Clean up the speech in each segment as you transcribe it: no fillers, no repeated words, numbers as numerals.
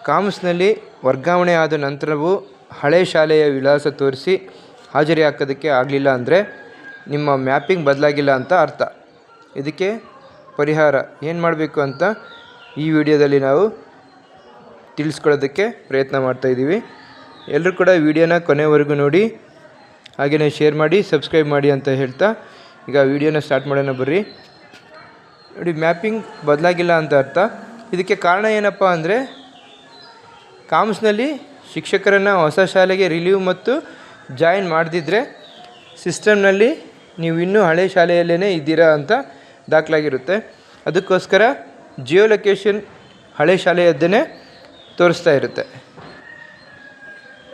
ಕಾಮ್ಸ್ನಲ್ಲಿ ವರ್ಗಾವಣೆ ಆದ ನಂತರವೂ ಹಳೆ ಶಾಲೆಯ ವಿಳಾಸ ತೋರಿಸಿ ಹಾಜರಿ ಹಾಕೋದಕ್ಕೆ ಆಗಲಿಲ್ಲ ಅಂದರೆ ನಿಮ್ಮ ಮ್ಯಾಪಿಂಗ್ ಬದಲಾಗಿಲ್ಲ ಅಂತ ಅರ್ಥ. ಇದಕ್ಕೆ ಪರಿಹಾರ ಏನು ಮಾಡಬೇಕು ಅಂತ ಈ ವಿಡಿಯೋದಲ್ಲಿ ನಾವು ತಿಳಿಸ್ಕೊಳ್ಳೋದಕ್ಕೆ ಪ್ರಯತ್ನ ಮಾಡ್ತಾಯಿದ್ದೀವಿ. ಎಲ್ಲರೂ ಕೂಡ ವಿಡಿಯೋನ ಕೊನೆವರೆಗೂ ನೋಡಿ, ಹಾಗೆಯೇ ಶೇರ್ ಮಾಡಿ, ಸಬ್ಸ್ಕ್ರೈಬ್ ಮಾಡಿ ಅಂತ ಹೇಳ್ತಾ ಈಗ ವಿಡಿಯೋನ ಸ್ಟಾರ್ಟ್ ಮಾಡೋಣ ಬರ್ರಿ. ನೋಡಿ, ಮ್ಯಾಪಿಂಗ್ ಬದಲಾಗಿಲ್ಲ ಅಂತ ಅರ್ಥ. ಇದಕ್ಕೆ ಕಾರಣ ಏನಪ್ಪ ಅಂದರೆ, ಕಾಮ್ಸ್ನಲ್ಲಿ ಶಿಕ್ಷಕರನ್ನು ಹೊಸ ಶಾಲೆಗೆ ರಿಲೀವ್ ಮತ್ತು ಜಾಯಿನ್ ಮಾಡದಿದ್ದರೆ ಸಿಸ್ಟಮ್ನಲ್ಲಿ ನೀವು ಇನ್ನೂ ಹಳೆ ಶಾಲೆಯಲ್ಲೇ ಇದ್ದೀರಾ ಅಂತ ದಾಖಲಾಗಿರುತ್ತೆ. ಅದಕ್ಕೋಸ್ಕರ ಜಿಯೋ ಲೊಕೇಶನ್ ಹಳೆ ಶಾಲೆಯದ್ದನ್ನೇ ತೋರಿಸ್ತಾ ಇರುತ್ತೆ.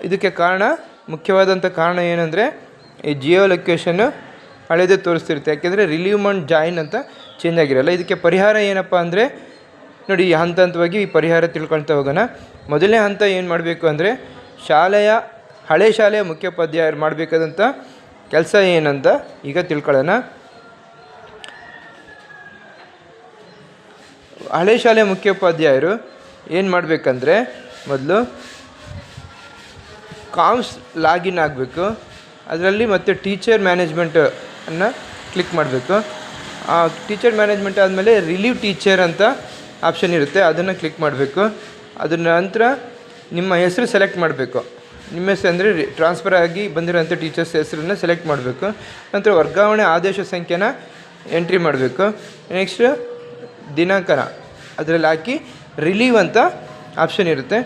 ಇದಕ್ಕೆ ಮುಖ್ಯವಾದಂಥ ಕಾರಣ ಏನಂದರೆ, ಈ ಜಿಯೋ ಲೊಕೇಶನ್ನು ಹಳೆದೇ ತೋರಿಸ್ತಿರುತ್ತೆ. ಯಾಕೆಂದರೆ ರಿಲೀವ್ ಮತ್ತು ಜಾಯಿನ್ ಅಂತ ಚೇಂಜ್ ಆಗಿರಲ್ಲ. ಇದಕ್ಕೆ ಪರಿಹಾರ ಏನಪ್ಪ ಅಂದರೆ, ನೋಡಿ, ಹಂತ ಹಂತವಾಗಿ ಈ ಪರಿಹಾರ ತಿಳ್ಕೊಳ್ತಾ ಹೋಗೋಣ. ಮೊದಲನೇ ಹಂತ ಏನು ಮಾಡಬೇಕು ಅಂದರೆ, ಹಳೆ ಶಾಲೆಯ ಮುಖ್ಯೋಪಾಧ್ಯಾಯರು ಮಾಡಬೇಕಾದಂಥ ಕೆಲಸ ಏನಂತ ಈಗ ತಿಳ್ಕೊಳ್ಳೋಣ. ಹಳೆ ಶಾಲೆಯ ಮುಖ್ಯೋಪಾಧ್ಯಾಯರು ಏನು ಮಾಡಬೇಕಂದ್ರೆ, ಮೊದಲು ಕಾಮ್ಸ್ ಲಾಗಿನ್ ಆಗಬೇಕು. ಅದರಲ್ಲಿ ಮತ್ತು ಟೀಚರ್ ಮ್ಯಾನೇಜ್ಮೆಂಟನ್ನು ಕ್ಲಿಕ್ ಮಾಡಬೇಕು. ಆ ಟೀಚರ್ ಮ್ಯಾನೇಜ್ಮೆಂಟ್ ಆದಮೇಲೆ ರಿಲೀವ್ ಟೀಚರ್ ಅಂತ ಆಪ್ಷನ್ ಇರುತ್ತೆ, ಅದನ್ನು ಕ್ಲಿಕ್ ಮಾಡಬೇಕು. ಅದರ ನಂತರ ನಿಮ್ಮ ಹೆಸರು ಸೆಲೆಕ್ಟ್ ಮಾಡಬೇಕು. ನಿಮ್ಮ ಹೆಸರು ಅಂದರೆ ಟ್ರಾನ್ಸ್ಫರ್ ಆಗಿ ಬಂದಿರೋಂಥ ಟೀಚರ್ಸ್ ಹೆಸರನ್ನು ಸೆಲೆಕ್ಟ್ ಮಾಡಬೇಕು. ನಂತರ ವರ್ಗಾವಣೆ ಆದೇಶ ಸಂಖ್ಯೆನ ಎಂಟ್ರಿ ಮಾಡಬೇಕು. ನೆಕ್ಸ್ಟು ದಿನಾಂಕನ ಅದರಲ್ಲಿ ಹಾಕಿ ರಿಲೀವ್ ಅಂತ ಆಪ್ಷನ್ ಇರುತ್ತೆ,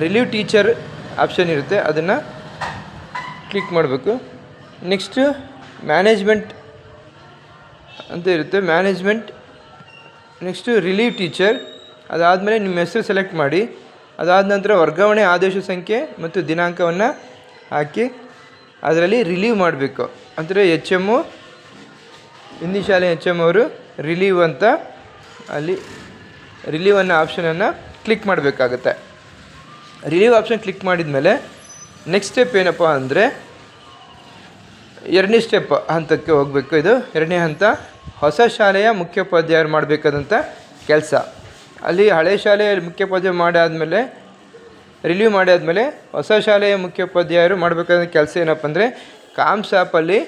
ರಿಲೀವ್ ಟೀಚರ್ ಆಪ್ಷನ್ ಇರುತ್ತೆ, ಅದನ್ನು ಕ್ಲಿಕ್ ಮಾಡಬೇಕು. ನೆಕ್ಸ್ಟು ಮ್ಯಾನೇಜ್ಮೆಂಟ್ ಅಂತ ಇರುತ್ತೆ, ಮ್ಯಾನೇಜ್ಮೆಂಟ್. Next relieve teacher. ಅದಾದಮೇಲೆ ನಿಮ್ಮ ಹೆಸರು ಸೆಲೆಕ್ಟ್ ಮಾಡಿ. ಅದಾದ ನಂತರ ವರ್ಗಾವಣೆ ಆದೇಶ ಸಂಖ್ಯೆ ಮತ್ತು ದಿನಾಂಕವನ್ನು ಹಾಕಿ ಅದರಲ್ಲಿ ರಿಲೀವ್ ಮಾಡಬೇಕು. ಅಂದರೆ ಹಿಂದಿ ಶಾಲೆ HM ಅವರು ರಿಲೀವ್ ಅಂತ ಅಲ್ಲಿ ರಿಲೀವ್ ಅನ್ನೋ ಆಪ್ಷನನ್ನು ಕ್ಲಿಕ್ ಮಾಡಬೇಕಾಗತ್ತೆ. ರಿಲೀವ್ ಆಪ್ಷನ್ ಕ್ಲಿಕ್ ಮಾಡಿದ ಮೇಲೆ ನೆಕ್ಸ್ಟ್ ಸ್ಟೆಪ್ ಏನಪ್ಪ ಅಂದರೆ, ಎರಡನೇ ಸ್ಟೆಪ್ ಹಂತಕ್ಕೆ ಹೋಗಬೇಕು. ಇದು ಎರಡನೇ ಹಂತ, ಹೊಸ ಶಾಲೆಯ ಮುಖ್ಯೋಪಾಧ್ಯಾಯರು ಮಾಡಬೇಕಾದಂಥ ಕೆಲಸ. ಅಲ್ಲಿ ಹಳೆ ಶಾಲೆಯ ಮುಖ್ಯೋಪಾಧ್ಯಾಯ ರಿಲೀವ್ ಮಾಡಾದಮೇಲೆ ಹೊಸ ಶಾಲೆಯ ಮುಖ್ಯೋಪಾಧ್ಯಾಯರು ಮಾಡಬೇಕಾದ ಕೆಲಸ ಏನಪ್ಪ ಅಂದರೆ, ಕಾಮ್ಸ್ ಆ್ಯಪಲ್ಲಿ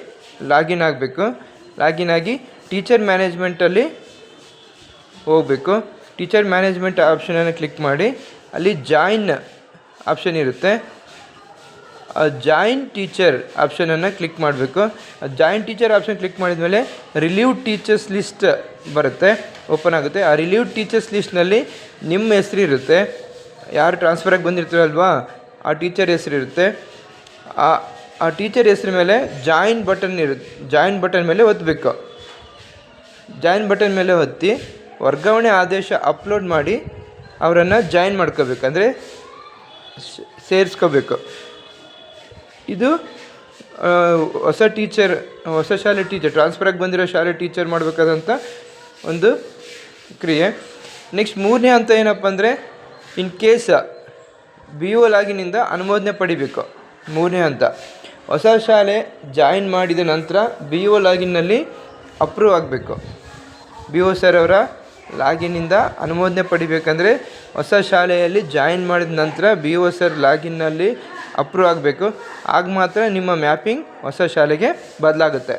ಲಾಗಿನ್ ಆಗಬೇಕು. ಲಾಗಿನ್ ಆಗಿ ಟೀಚರ್ ಮ್ಯಾನೇಜ್ಮೆಂಟಲ್ಲಿ ಹೋಗಬೇಕು. ಟೀಚರ್ ಮ್ಯಾನೇಜ್ಮೆಂಟ್ ಆಪ್ಷನನ್ನು ಕ್ಲಿಕ್ ಮಾಡಿ ಅಲ್ಲಿ ಜಾಯಿನ್ ಆಪ್ಷನ್ ಇರುತ್ತೆ, ಜಾಯಿನ್ ಟೀಚರ್ ಆಪ್ಷನನ್ನು ಕ್ಲಿಕ್ ಮಾಡಬೇಕು. ಜಾಯಿನ್ ಟೀಚರ್ ಆಪ್ಷನ್ ಕ್ಲಿಕ್ ಮಾಡಿದ ಮೇಲೆ ರಿಲೀವ್ ಟೀಚರ್ಸ್ ಲಿಸ್ಟ್ ಬರುತ್ತೆ, ಓಪನ್ ಆಗುತ್ತೆ. ಆ ರಿಲೀವ್ ಟೀಚರ್ಸ್ ಲಿಸ್ಟ್ನಲ್ಲಿ ನಿಮ್ಮ ಹೆಸರು ಇರುತ್ತೆ, ಯಾರು ಟ್ರಾನ್ಸ್ಫರಾಗಿ ಬಂದಿರ್ತೀರಲ್ವಾ ಆ ಟೀಚರ್ ಹೆಸರು ಇರುತ್ತೆ. ಆ ಟೀಚರ್ ಹೆಸರು ಮೇಲೆ ಜಾಯಿನ್ ಬಟನ್ ಇರುತ್ತೆ, ಜಾಯಿನ್ ಬಟನ್ ಮೇಲೆ ಒತ್ತಬೇಕು. ಜಾಯಿನ್ ಬಟನ್ ಮೇಲೆ ಒತ್ತಿ ವರ್ಗಾವಣೆ ಆದೇಶ ಅಪ್ಲೋಡ್ ಮಾಡಿ ಅವರನ್ನು ಜಾಯಿನ್ ಮಾಡ್ಕೋಬೇಕು, ಅಂದರೆ ಸೇರಿಸ್ಕೋಬೇಕು. ಇದು ಹೊಸ ಶಾಲೆ ಟೀಚರ್ ಟ್ರಾನ್ಸ್ಫರಾಗಿ ಬಂದಿರೋ ಶಾಲೆ ಟೀಚರ್ ಮಾಡಬೇಕಾದಂಥ ಒಂದು ಕ್ರಿಯೆ. ನೆಕ್ಸ್ಟ್ ಮೂರನೇ ಹಂತ ಏನಪ್ಪ ಅಂದರೆ, ಇನ್ ಕೇಸ್ BO ಲಾಗಿನಿಂದ ಅನುಮೋದನೆ ಪಡಿಬೇಕು. ಮೂರನೇ ಹಂತ, ಹೊಸ ಶಾಲೆ ಜಾಯಿನ್ ಮಾಡಿದ ನಂತರ BO ಲಾಗಿನ್ನಲ್ಲಿ ಅಪ್ರೂವ್ ಆಗಬೇಕು. BO ಸರ್ ಅವರ ಲಾಗಿನ್ನಿಂದ ಅನುಮೋದನೆ ಪಡಿಬೇಕಂದ್ರೆ ಹೊಸ ಶಾಲೆಯಲ್ಲಿ ಜಾಯಿನ್ ಮಾಡಿದ ನಂತರ BO ಸರ್ ಲಾಗಿನ್ನಲ್ಲಿ ಅಪ್ರೂವ್ ಆಗಬೇಕು. ಆಗ ಮಾತ್ರ ನಿಮ್ಮ ಮ್ಯಾಪಿಂಗ್ ಹೊಸ ಶಾಲೆಗೆ ಬದಲಾಗುತ್ತೆ.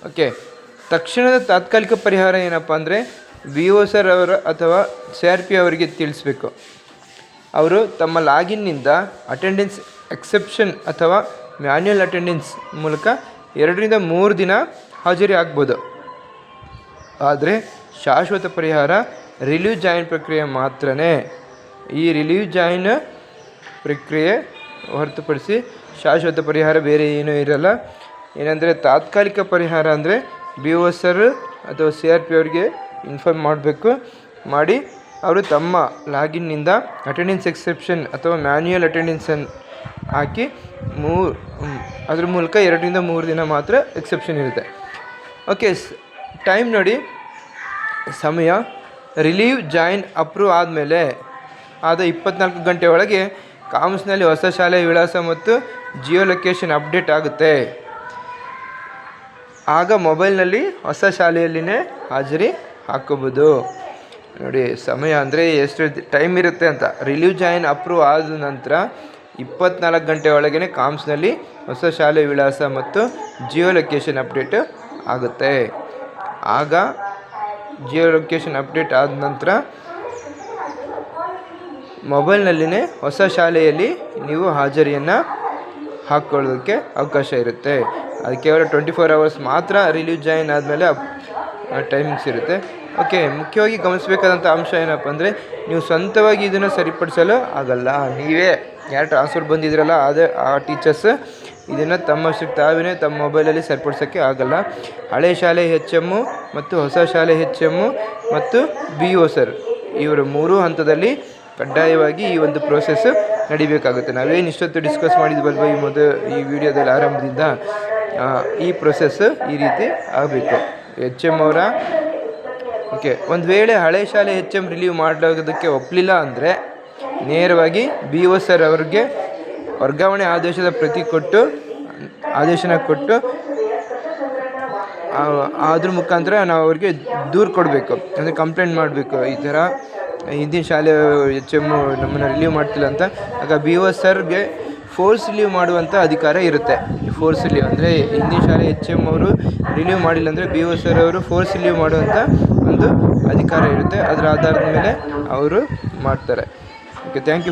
ಓಕೆ, ತಕ್ಷಣದ ತಾತ್ಕಾಲಿಕ ಪರಿಹಾರ ಏನಪ್ಪ ಅಂದರೆ, BO ಸರ್ ಅವರ ಅಥವಾ CRP ಅವರಿಗೆ ತಿಳಿಸ್ಬೇಕು. ಅವರು ತಮ್ಮ ಲಾಗಿನ್ನಿಂದ ಅಟೆಂಡೆನ್ಸ್ ಎಕ್ಸೆಪ್ಷನ್ ಅಥವಾ ಮ್ಯಾನ್ಯುಯಲ್ ಅಟೆಂಡೆನ್ಸ್ ಮೂಲಕ 2 ರಿಂದ 3 ದಿನ ಹಾಜರಿ ಆಗ್ಬೋದು. ಆದರೆ ಶಾಶ್ವತ ಪರಿಹಾರ ರಿಲೀವ್ ಜಾಯಿನ್ ಪ್ರಕ್ರಿಯೆ ಮಾತ್ರನೇ. ಈ ರಿಲೀವ್ ಜಾಯಿನ್ ಪ್ರಕ್ರಿಯೆ ಹೊರತುಪಡಿಸಿ ಶಾಶ್ವತ ಪರಿಹಾರ ಬೇರೆ ಏನೂ ಇರಲ್ಲ. ಏನಂದರೆ, ತಾತ್ಕಾಲಿಕ ಪರಿಹಾರ ಅಂದರೆ BO ಸರ್ ಅಥವಾ CRP ಅವರಿಗೆ ಇನ್ಫಾರ್ಮ್ ಮಾಡಿ ಅವರು ತಮ್ಮ ಲಾಗಿನ್ನಿಂದ ಅಟೆಂಡೆನ್ಸ್ ಎಕ್ಸೆಪ್ಷನ್ ಅಥವಾ ಮ್ಯಾನ್ಯುಯಲ್ ಅಟೆಂಡೆನ್ಸನ್ನು ಹಾಕಿ ಅದ್ರ ಮೂಲಕ 2 ರಿಂದ 3 ದಿನ ಮಾತ್ರ ಎಕ್ಸೆಪ್ಷನ್ ಇರುತ್ತೆ. ಓಕೆ, ಟೈಮ್ ನೋಡಿ, ಸಮಯ ರಿಲೀವ್ ಜಾಯಿನ್ ಅಪ್ರೂವ್ ಆದಮೇಲೆ 24 ಗಂಟೆ ಒಳಗೆ ಕಾಮ್ಸ್ನಲ್ಲಿ ಹೊಸ ಶಾಲೆಯ ವಿಳಾಸ ಮತ್ತು ಜಿಯೋ ಲೊಕೇಶನ್ ಅಪ್ಡೇಟ್ ಆಗುತ್ತೆ. ಆಗ ಮೊಬೈಲ್ನಲ್ಲಿ ಹೊಸ ಶಾಲೆಯಲ್ಲಿನೇ ಹಾಜರಿ ಹಾಕೋಬೋದು. ನೋಡಿ ಸಮಯ ಅಂದರೆ ಎಷ್ಟು ಟೈಮ್ ಇರುತ್ತೆ ಅಂತ. ರಿಲೀವ್ ಜಾಯಿನ್ ಅಪ್ರೂವ್ ಆದ ನಂತರ 24 ಗಂಟೆ ಒಳಗೇ ಕಾಮ್ಸ್ನಲ್ಲಿ ಹೊಸ ಶಾಲೆ ವಿಳಾಸ ಮತ್ತು ಜಿಯೋ ಲೊಕೇಶನ್ ಅಪ್ಡೇಟ್ ಆಗುತ್ತೆ. ಆಗ ಜಿಯೋ ಲೊಕೇಶನ್ ಅಪ್ಡೇಟ್ ಆದ ನಂತರ ಮೊಬೈಲ್ನಲ್ಲಿನೇ ಹೊಸ ಶಾಲೆಯಲ್ಲಿ ನೀವು ಹಾಜರಿಯನ್ನು ಹಾಕ್ಕೊಳ್ಳೋದಕ್ಕೆ ಅವಕಾಶ ಇರುತ್ತೆ. ಅದು ಕೇವಲ 24 ಅವರ್ಸ್ ಮಾತ್ರ ರಿಲೀವ್ ಜಾಯಿನ್ ಆದಮೇಲೆ ಟೈಮಿಂಗ್ಸ್ ಇರುತ್ತೆ. ಓಕೆ, ಮುಖ್ಯವಾಗಿ ಗಮನಿಸಬೇಕಾದಂಥ ಅಂಶ ಏನಪ್ಪ ಅಂದರೆ, ನೀವು ಸ್ವಂತವಾಗಿ ಇದನ್ನು ಸರಿಪಡಿಸಲು ಆಗಲ್ಲ. ನೀವೇ ಯಾರು ಟ್ರಾನ್ಸ್ಫರ್ ಬಂದಿದ್ರಲ್ಲ ಆ ಟೀಚರ್ಸ್ ಇದನ್ನು ತಮ್ಮಷ್ಟಕ್ಕೆ ತಾವೇ ತಮ್ಮ ಮೊಬೈಲಲ್ಲಿ ಸರಿಪಡಿಸೋಕ್ಕೆ ಆಗಲ್ಲ. ಹಳೆ ಶಾಲೆ HM ಮತ್ತು ಹೊಸ ಶಾಲೆ HM ಮತ್ತು BO ಸರ್ ಇವರು 3 ಹಂತದಲ್ಲಿ ಕಡ್ಡಾಯವಾಗಿ ಈ ಒಂದು ಪ್ರೋಸೆಸ್ ನಡಿಬೇಕಾಗುತ್ತೆ. ನಾವೇನು ಇಷ್ಟೊತ್ತು ಡಿಸ್ಕಸ್ ಮಾಡಿದ್ವಲ್ವ ಈ ವಿಡಿಯೋದಲ್ಲಿ ಆರಂಭದಿಂದ, ಈ ಪ್ರೊಸೆಸ್ ಈ ರೀತಿ ಆಗಬೇಕು. HM ಅವರ ಓಕೆ, ಒಂದು ವೇಳೆ ಹಳೆ ಶಾಲೆ HM ರಿಲೀವ್ ಮಾಡೋದಕ್ಕೆ ಒಪ್ಪಲಿಲ್ಲ ಅಂದರೆ ನೇರವಾಗಿ BO ಸರ್ ಅವ್ರಿಗೆ ವರ್ಗಾವಣೆ ಆದೇಶದ ಪ್ರತಿ ಆದೇಶನ ಕೊಟ್ಟು ಅದ್ರ ಮುಖಾಂತರ ನಾವು ಅವ್ರಿಗೆ ದೂರು ಕೊಡಬೇಕು, ಅಂದರೆ ಕಂಪ್ಲೇಂಟ್ ಮಾಡಬೇಕು. ಈ ಥರ ಹಿಂದಿನ ಶಾಲೆ HM ನಮ್ಮನ್ನು ರಿಲೀವ್ ಮಾಡ್ತಿಲ್ಲ ಅಂತ. ಆಗ BO ಸರ್ಗೆ ಫೋರ್ಸ್ ರಿಲೀವ್ ಮಾಡುವಂಥ ಅಧಿಕಾರ ಇರುತ್ತೆ. ಫೋರ್ಸ್ ರಿಲೀವ್ ಅಂದರೆ ಹಿಂದಿನ ಶಾಲೆ HM ಅವರು ರಿಲೀವ್ ಮಾಡಿಲ್ಲ ಅಂದರೆ BO ಸರ್ ಅವರು ಫೋರ್ಸ್ ರಿಲೀವ್ ಮಾಡುವಂಥ ಒಂದು ಅಧಿಕಾರ ಇರುತ್ತೆ. ಅದರ ಆಧಾರದ ಮೇಲೆ ಅವರು ಮಾಡ್ತಾರೆ. Okay, thank you.